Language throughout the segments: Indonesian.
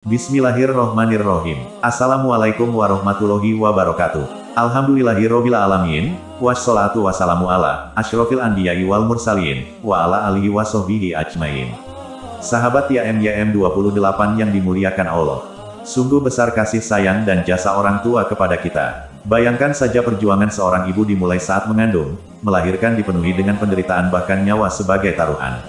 Bismillahirrohmanirrohim. Assalamualaikum warahmatullahi wabarakatuh. Alhamdulillahirobbil alamin. Wassalatu wassalamu ala asyrofil anbiya'i wal mursalin wa ala alihi wassohbihi ajmain. Sahabat YM 28 yang dimuliakan Allah. Sungguh besar kasih sayang dan jasa orang tua kepada kita. Bayangkan saja perjuangan seorang ibu dimulai saat mengandung, melahirkan dipenuhi dengan penderitaan bahkan nyawa sebagai taruhan.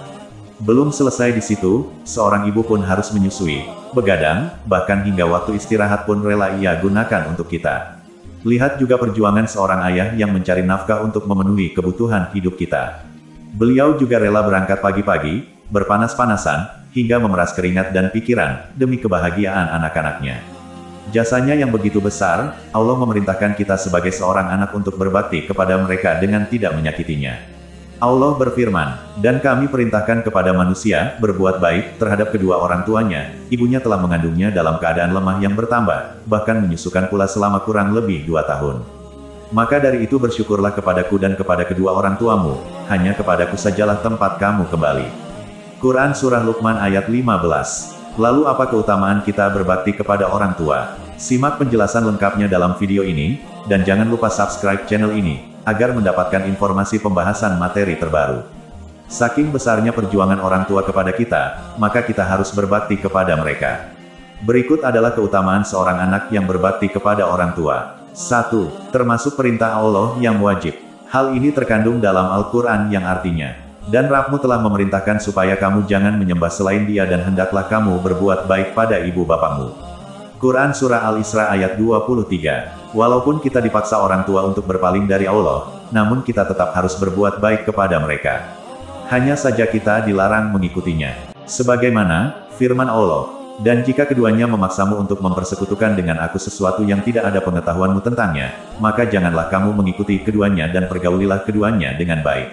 Belum selesai di situ, seorang ibu pun harus menyusui, begadang, bahkan hingga waktu istirahat pun rela ia gunakan untuk kita. Lihat juga perjuangan seorang ayah yang mencari nafkah untuk memenuhi kebutuhan hidup kita. Beliau juga rela berangkat pagi-pagi, berpanas-panasan, hingga memeras keringat dan pikiran, demi kebahagiaan anak-anaknya. Jasanya yang begitu besar, Allah memerintahkan kita sebagai seorang anak untuk berbakti kepada mereka dengan tidak menyakitinya. Allah berfirman, dan kami perintahkan kepada manusia, berbuat baik, terhadap kedua orang tuanya, ibunya telah mengandungnya dalam keadaan lemah yang bertambah, bahkan menyusukan pula selama kurang lebih 2 tahun. Maka dari itu bersyukurlah kepadaku dan kepada kedua orang tuamu, hanya kepadaku sajalah tempat kamu kembali. Quran Surah Luqman ayat 15. Lalu apa keutamaan kita berbakti kepada orang tua? Simak penjelasan lengkapnya dalam video ini, dan jangan lupa subscribe channel ini, agar mendapatkan informasi pembahasan materi terbaru. Saking besarnya perjuangan orang tua kepada kita, maka kita harus berbakti kepada mereka. Berikut adalah keutamaan seorang anak yang berbakti kepada orang tua. 1. Termasuk perintah Allah yang wajib. Hal ini terkandung dalam Al-Quran yang artinya, dan Rabbmu telah memerintahkan supaya kamu jangan menyembah selain Dia dan hendaklah kamu berbuat baik pada ibu bapakmu. Quran Surah Al-Isra ayat 23. Walaupun kita dipaksa orang tua untuk berpaling dari Allah, namun kita tetap harus berbuat baik kepada mereka. Hanya saja kita dilarang mengikutinya. Sebagaimana firman Allah, dan jika keduanya memaksamu untuk mempersekutukan dengan aku sesuatu yang tidak ada pengetahuanmu tentangnya, maka janganlah kamu mengikuti keduanya dan pergaulilah keduanya dengan baik.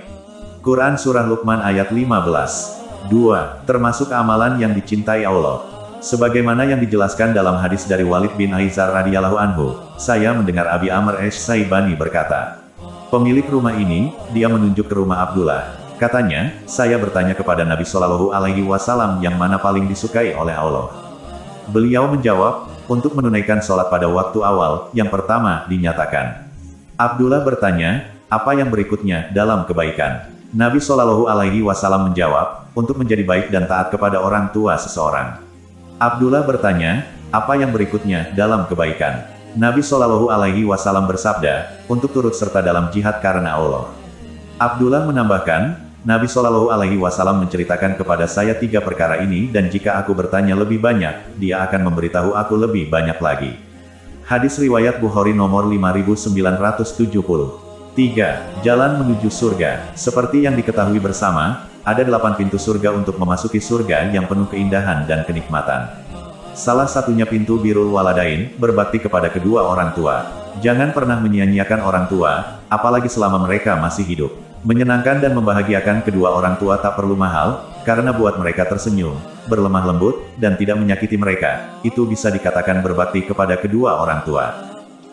Quran Surah Luqman ayat 15. 2. Termasuk amalan yang dicintai Allah. Sebagaimana yang dijelaskan dalam hadis dari Walid bin Aizar radhiyallahu anhu, saya mendengar Abi Amr Ash-Shaybani berkata, pemilik rumah ini, dia menunjuk ke rumah Abdullah. Katanya, saya bertanya kepada Nabi Shallallahu Alaihi Wasallam yang mana paling disukai oleh Allah. Beliau menjawab, untuk menunaikan sholat pada waktu awal, yang pertama dinyatakan. Abdullah bertanya, apa yang berikutnya dalam kebaikan? Nabi Shallallahu Alaihi Wasallam menjawab, untuk menjadi baik dan taat kepada orang tua seseorang. Abdullah bertanya, apa yang berikutnya dalam kebaikan? Nabi Shallallahu Alaihi Wasallam bersabda, untuk turut serta dalam jihad karena Allah. Abdullah menambahkan, Nabi Shallallahu Alaihi Wasallam menceritakan kepada saya 3 perkara ini dan jika aku bertanya lebih banyak, dia akan memberitahu aku lebih banyak lagi. Hadis riwayat Bukhari nomor 5970. 3. Jalan menuju surga. Seperti yang diketahui bersama, ada 8 pintu surga untuk memasuki surga yang penuh keindahan dan kenikmatan. Salah satunya pintu birrul waladain, berbakti kepada kedua orang tua. Jangan pernah menyia-nyiakan orang tua, apalagi selama mereka masih hidup. Menyenangkan dan membahagiakan kedua orang tua tak perlu mahal, karena buat mereka tersenyum, berlemah lembut, dan tidak menyakiti mereka, itu bisa dikatakan berbakti kepada kedua orang tua.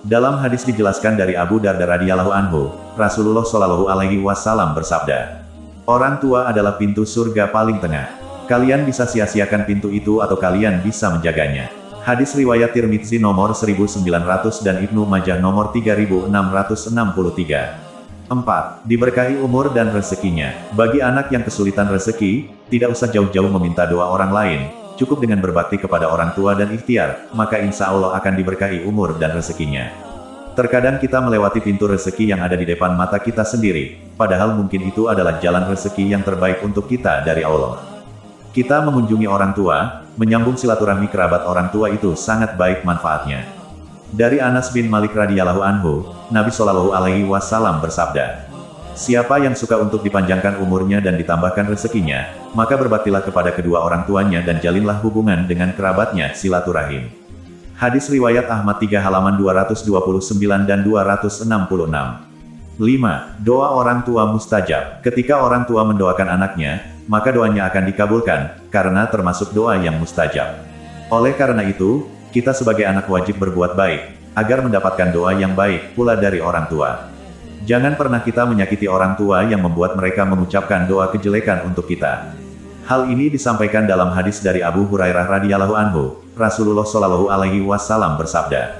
Dalam hadis dijelaskan dari Abu Darda radhiyallahu anhu, Rasulullah Shallallahu Alaihi Wasallam bersabda, orang tua adalah pintu surga paling tengah. Kalian bisa sia-siakan pintu itu atau kalian bisa menjaganya. Hadis riwayat Tirmidzi nomor 1900 dan Ibnu Majah nomor 3663. 4. Diberkahi umur dan rezekinya. Bagi anak yang kesulitan rezeki, tidak usah jauh-jauh meminta doa orang lain. Cukup dengan berbakti kepada orang tua dan ikhtiar, maka insya Allah akan diberkahi umur dan rezekinya. Terkadang kita melewati pintu rezeki yang ada di depan mata kita sendiri, padahal mungkin itu adalah jalan rezeki yang terbaik untuk kita dari Allah. Kita mengunjungi orang tua, menyambung silaturahmi kerabat orang tua itu sangat baik manfaatnya. Dari Anas bin Malik radhiyallahu anhu, Nabi Shallallahu Alaihi Wasallam bersabda, siapa yang suka untuk dipanjangkan umurnya dan ditambahkan rezekinya, maka berbaktilah kepada kedua orang tuanya dan jalinlah hubungan dengan kerabatnya silaturahim. Hadis riwayat Ahmad 3 halaman 229 dan 266. 5. Doa orang tua mustajab. Ketika orang tua mendoakan anaknya, maka doanya akan dikabulkan, karena termasuk doa yang mustajab. Oleh karena itu, kita sebagai anak wajib berbuat baik, agar mendapatkan doa yang baik pula dari orang tua. Jangan pernah kita menyakiti orang tua yang membuat mereka mengucapkan doa kejelekan untuk kita. Hal ini disampaikan dalam hadis dari Abu Hurairah radhiyallahu anhu, Rasulullah shallallahu alaihi wasallam bersabda,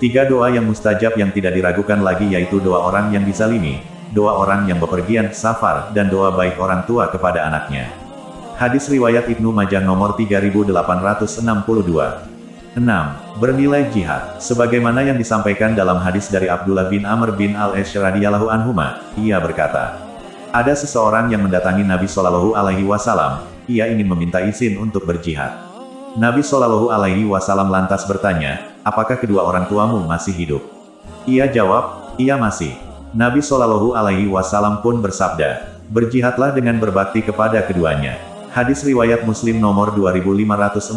3 doa yang mustajab yang tidak diragukan lagi yaitu doa orang yang dizalimi, doa orang yang bepergian safar, dan doa baik orang tua kepada anaknya. Hadis riwayat Ibnu Majah nomor 3862. 6. Bernilai jihad. Sebagaimana yang disampaikan dalam hadis dari Abdullah bin Amr bin Al-As radhiyallahu anhuma, ia berkata, ada seseorang yang mendatangi Nabi Shallallahu Alaihi Wasallam. Ia ingin meminta izin untuk berjihad. Nabi Shallallahu Alaihi Wasallam lantas bertanya, apakah kedua orang tuamu masih hidup? Ia jawab, iya masih. Nabi Shallallahu Alaihi Wasallam pun bersabda, berjihadlah dengan berbakti kepada keduanya. Hadis riwayat Muslim nomor 2549.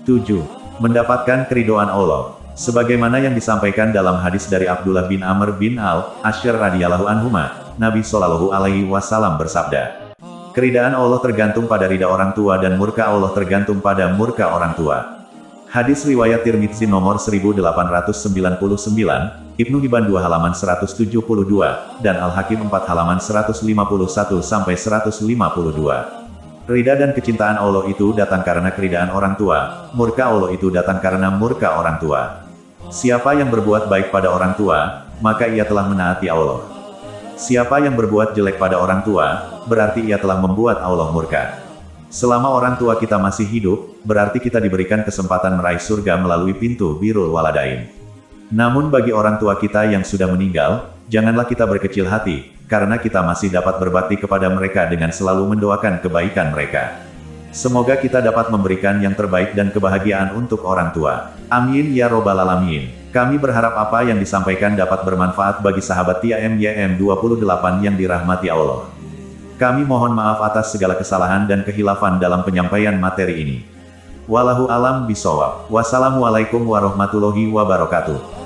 7. Mendapatkan keridhaan Allah. Sebagaimana yang disampaikan dalam hadis dari Abdullah bin Amr bin Al-As radhiyallahu anhuma, Nabi Shallallahu Alaihi Wasallam bersabda, keridhaan Allah tergantung pada ridha orang tua dan murka Allah tergantung pada murka orang tua. Hadis riwayat Tirmidzi nomor 1899, Ibnu Hibban 2 halaman 172, dan Al-Hakim 4 halaman 151-152. Ridha dan kecintaan Allah itu datang karena keridhaan orang tua, murka Allah itu datang karena murka orang tua. Siapa yang berbuat baik pada orang tua, maka ia telah menaati Allah. Siapa yang berbuat jelek pada orang tua, berarti ia telah membuat Allah murka. Selama orang tua kita masih hidup, berarti kita diberikan kesempatan meraih surga melalui pintu birrul walidain. Namun bagi orang tua kita yang sudah meninggal, janganlah kita berkecil hati, karena kita masih dapat berbakti kepada mereka dengan selalu mendoakan kebaikan mereka. Semoga kita dapat memberikan yang terbaik dan kebahagiaan untuk orang tua. Amin ya robbal alamin. Kami berharap apa yang disampaikan dapat bermanfaat bagi sahabat TIMYM28 yang dirahmati Allah. Kami mohon maaf atas segala kesalahan dan kehilafan dalam penyampaian materi ini. Wallahu alam bisawab. Wassalamualaikum warahmatullahi wabarakatuh.